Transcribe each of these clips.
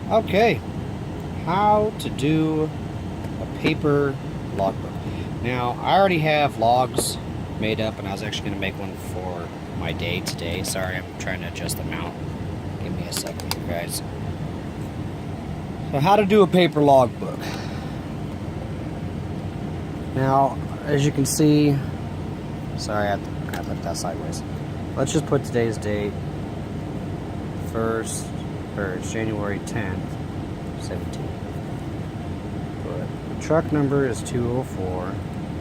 Okay, how to do a paper logbook. Now, I already have logs made up, and I was actually going to make one for my day today. Sorry, I'm trying to adjust the mount. Give me a second here, guys. So, how to do a paper logbook. Now, as you can see, sorry, I have to kind of put that sideways. Let's just put today's date, it's January 10th, 17. But the truck number is 204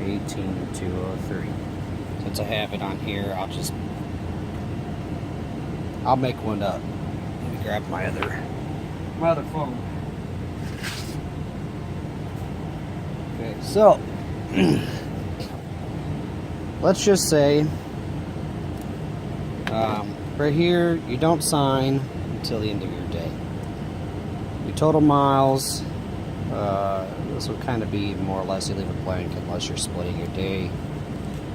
18203. Since I have it on here, I'll make one up. Let me grab my other phone. Okay, so let's just say right here, you don't sign until the end of your day. Your total miles, this would kind of be more or less, you leave it blank unless you're splitting your day.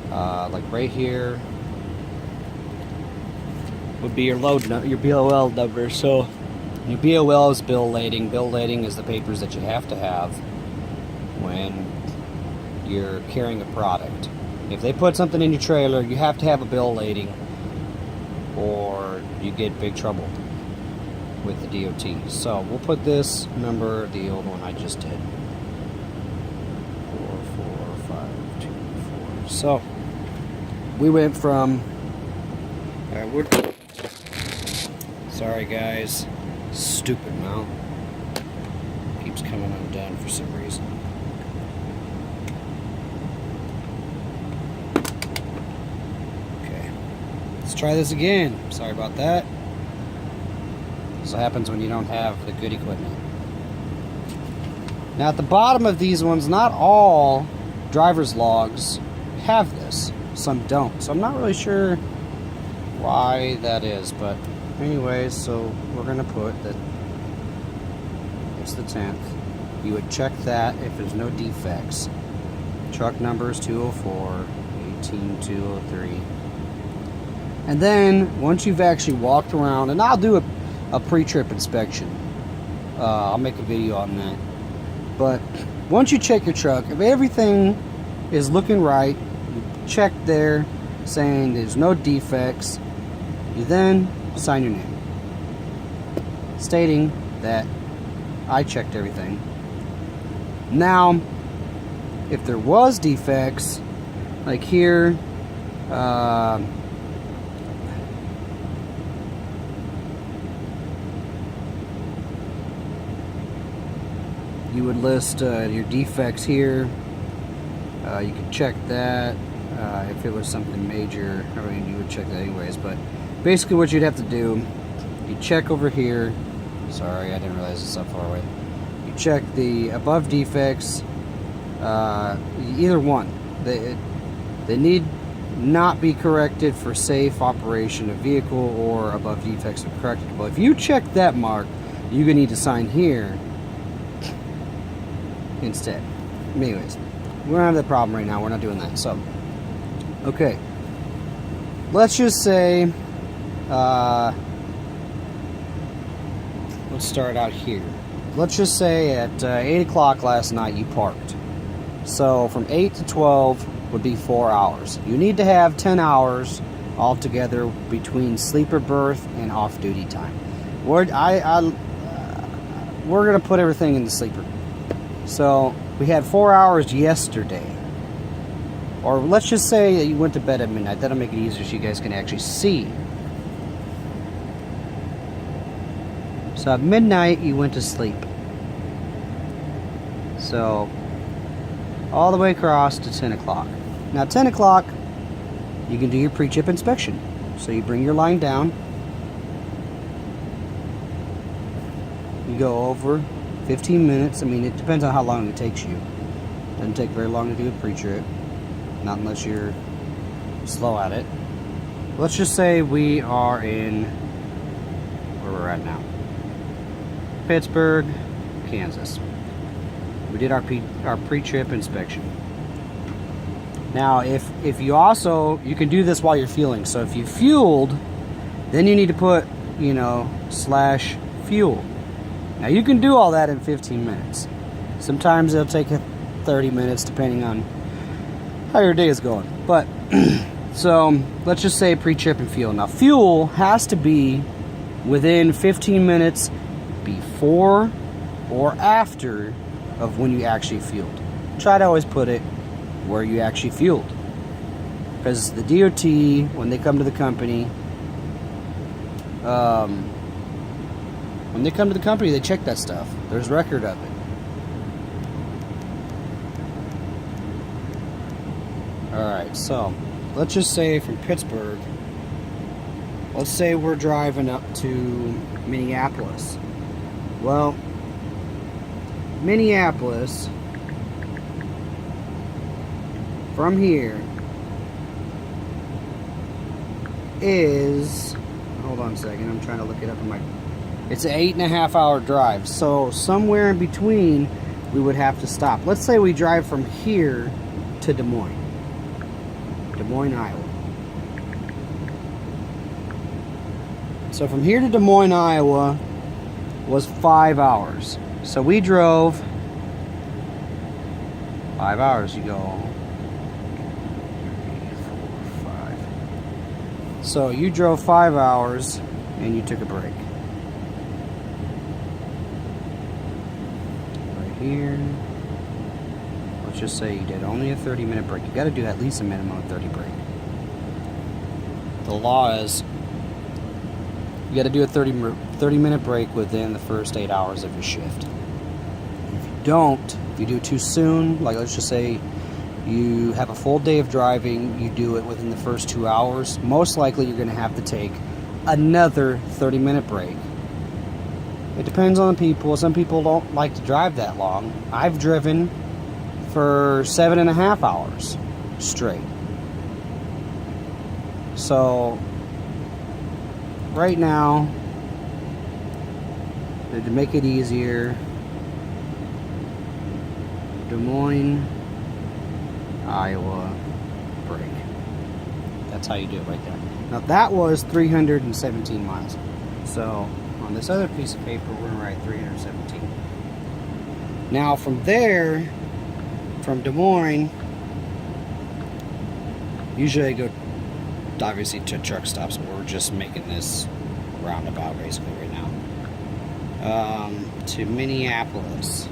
Like right here would be your your BOL number. So your BOL is bill lading. Bill lading is the papers that you have to have when you're carrying a product. If they put something in your trailer, you have to have a bill lading, or you get big trouble with the DOT. So we'll put this number, the old one I just did, 44524. So we went from sorry guys, stupid mount keeps coming undone for some reason. Let's try this again. Sorry about that. This happens when you don't have the good equipment. Now at the bottom of these ones, not all driver's logs have this. Some don't. So I'm not really sure why that is. But anyways, so we're going to put that it's the 10th. You would check that if there's no defects. Truck number is 204 18203. And then, once you've actually walked around, and I'll do a pre-trip inspection. I'll make a video on that. But once you check your truck, if everything is looking right, you check there saying there's no defects, you then sign your name, stating that I checked everything. Now, if there was defects, like here, you would list your defects here. You could check that. If it was something major, I mean, you would check that anyways. But basically, what you'd have to do, you check over here. Sorry, I didn't realize it's so far away. You check the above defects. Either one. They need not be corrected for safe operation of vehicle, or above defects are correctable. If you check that mark, you're gonna need to sign here instead. Anyways, we don't have that problem right now. We're not doing that. So, okay. Let's just say, let's start out here. Let's just say at 8 o'clock last night you parked. So from 8 to 12 would be 4 hours. You need to have 10 hours altogether between sleeper berth and off-duty time. We're going to put everything in the sleeper. So we had 4 hours yesterday. Or let's just say that you went to bed at midnight. That'll make it easier so you guys can actually see. So at midnight you went to sleep. So all the way across to 10 o'clock. Now 10 o'clock you can do your pre-chip inspection. So you bring your line down. You go over 15 minutes. I mean, it depends on how long it takes you. It doesn't take very long to do a pre-trip, not unless you're slow at it. Let's just say we are in where we're at now, Pittsburgh, Kansas. We did our pre-trip inspection. Now, if you also, you can do this while you're fueling. So if you fueled, then you need to put, /fuel. Now you can do all that in 15 minutes. Sometimes it'll take 30 minutes depending on how your day is going. But, so, let's just say pre-trip and fuel. Now fuel has to be within 15 minutes before or after of when you actually fueled. Try to always put it where you actually fueled. Because the DOT, when they come to the company, they check that stuff. There's record of it. Alright, so let's just say from Pittsburgh, let's say we're driving up to Minneapolis. Well, Minneapolis from here is, hold on a second, I'm trying to look it up in my, it's an 8.5 hour drive. So somewhere in between we would have to stop. Let's say we drive from here to Des Moines, Iowa. So from here to Des Moines, Iowa was 5 hours. So we drove 5 hours. You go 3, 4, 5. So you drove 5 hours and you took a break. Right here. Let's just say you did only a 30-minute break. You got to do at least a minimum of 30 break. The law is you got to do a 30-minute break within the first 8 hours of your shift. If you don't, if you do it too soon, like let's just say you have a full day of driving, you do it within the first 2 hours, most likely you're going to have to take another 30-minute break. It depends on the people. Some people don't like to drive that long. I've driven for 7.5 hours straight. So right now, to make it easier, Des Moines, Iowa, break. That's how you do it right there. Now that was 317 miles. So on this other piece of paper, we're gonna write 317. Now from there, from Des Moines, usually I go obviously to truck stops, but we're just making this roundabout basically right now. To Minneapolis.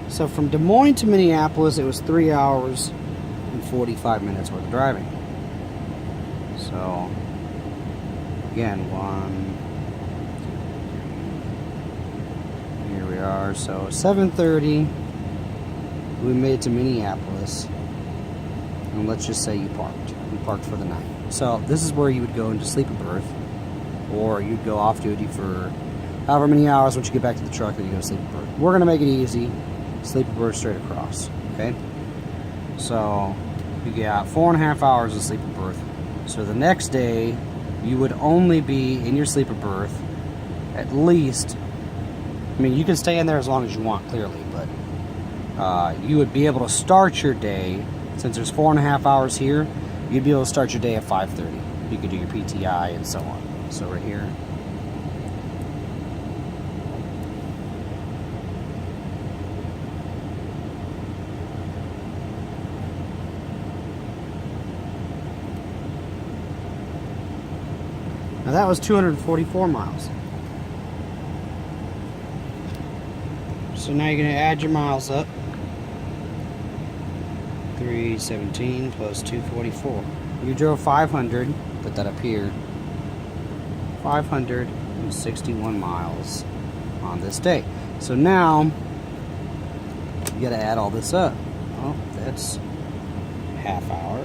So from Des Moines to Minneapolis, it was 3 hours and 45 minutes worth of driving. So again, here we are. So 7:30, we made it to Minneapolis, and let's just say you parked. You parked for the night. So this is where you would go into sleeper berth, or you'd go off duty for however many hours. Once you get back to the truck, then you go to sleeper berth. We're gonna make it easy. Sleeper berth straight across. Okay. So you got 4.5 hours of sleeper berth. So the next day, you would only be in your sleeper berth at least. I mean, you can stay in there as long as you want, clearly, but you would be able to start your day, since there's 4.5 hours here, you'd be able to start your day at 5:30. You could do your PTI and so on. So right here. Now that was 244 miles. So now you're going to add your miles up. 317 plus 244. You drove 500, put that up here, 561 miles on this day. So now, you got to add all this up. Oh, that's half hour.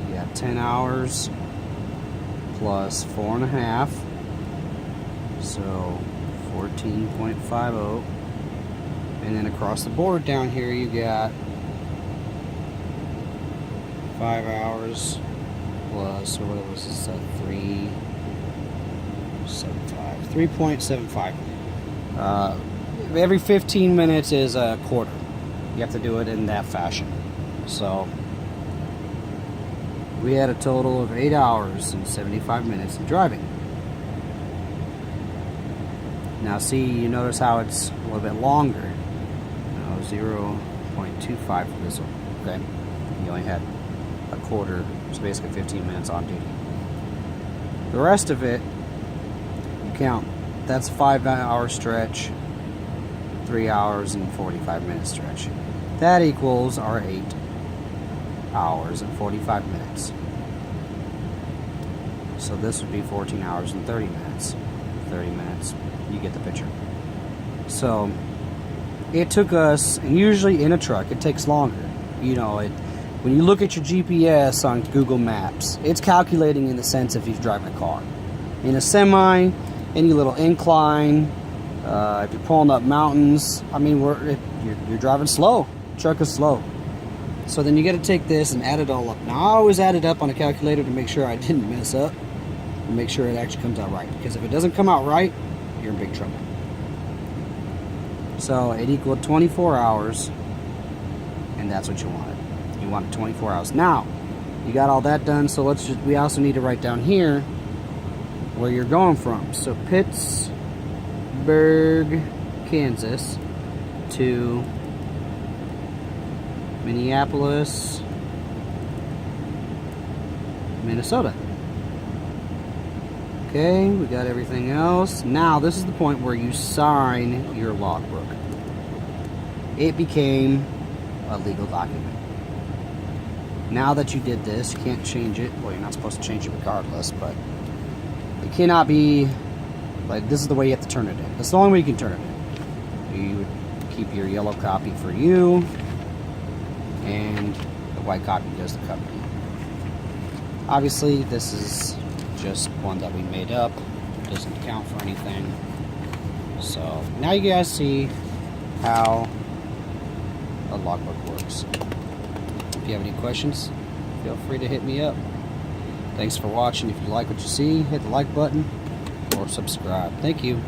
You got 10 hours plus 4.5. So 14.50. And then across the board down here you got 5 hours plus, or what was this, 3.75. Every 15 minutes is a quarter. You have to do it in that fashion. So we had a total of 8 hours and 75 minutes of driving. Now see, you notice how it's a little bit longer. No, 0.25 for this one. Okay, you only had a quarter, so basically 15 minutes on duty. The rest of it, you count. That's a 5-hour stretch, 3 hours and 45 minute stretch. That equals our 8 hours and 45 minutes. So this would be 14 hours and 30 minutes. 30 minutes, you get the picture. So it took us, and usually in a truck it takes longer. You know, when you look at your GPS on Google Maps, it's calculating in the sense if you're driving a car. In a semi, any little incline, if you're pulling up mountains, I mean, you're driving slow. The truck is slow. So then you got to take this and add it all up. Now I always add it up on a calculator to make sure I didn't mess up and make sure it actually comes out right. Because if it doesn't come out right, you're in big trouble. So it equaled 24 hours, and that's what you wanted. You wanted 24 hours. Now, you got all that done, so we also need to write down here where you're going from. So Pittsburgh, Kansas to Minneapolis, Minnesota. Okay, we got everything else. Now, this is the point where you sign your logbook. It became a legal document. Now that you did this, you can't change it. Well, you're not supposed to change it regardless, but it cannot be, like, this is the way you have to turn it in. That's the only way you can turn it in. You would keep your yellow copy for you, and the white copy goes to the company. Obviously, this is just one that we made up. It doesn't count for anything. So, now you guys see how a logbook works. If you have any questions, feel free to hit me up. Thanks for watching. If you like what you see, hit the like button or subscribe. Thank you.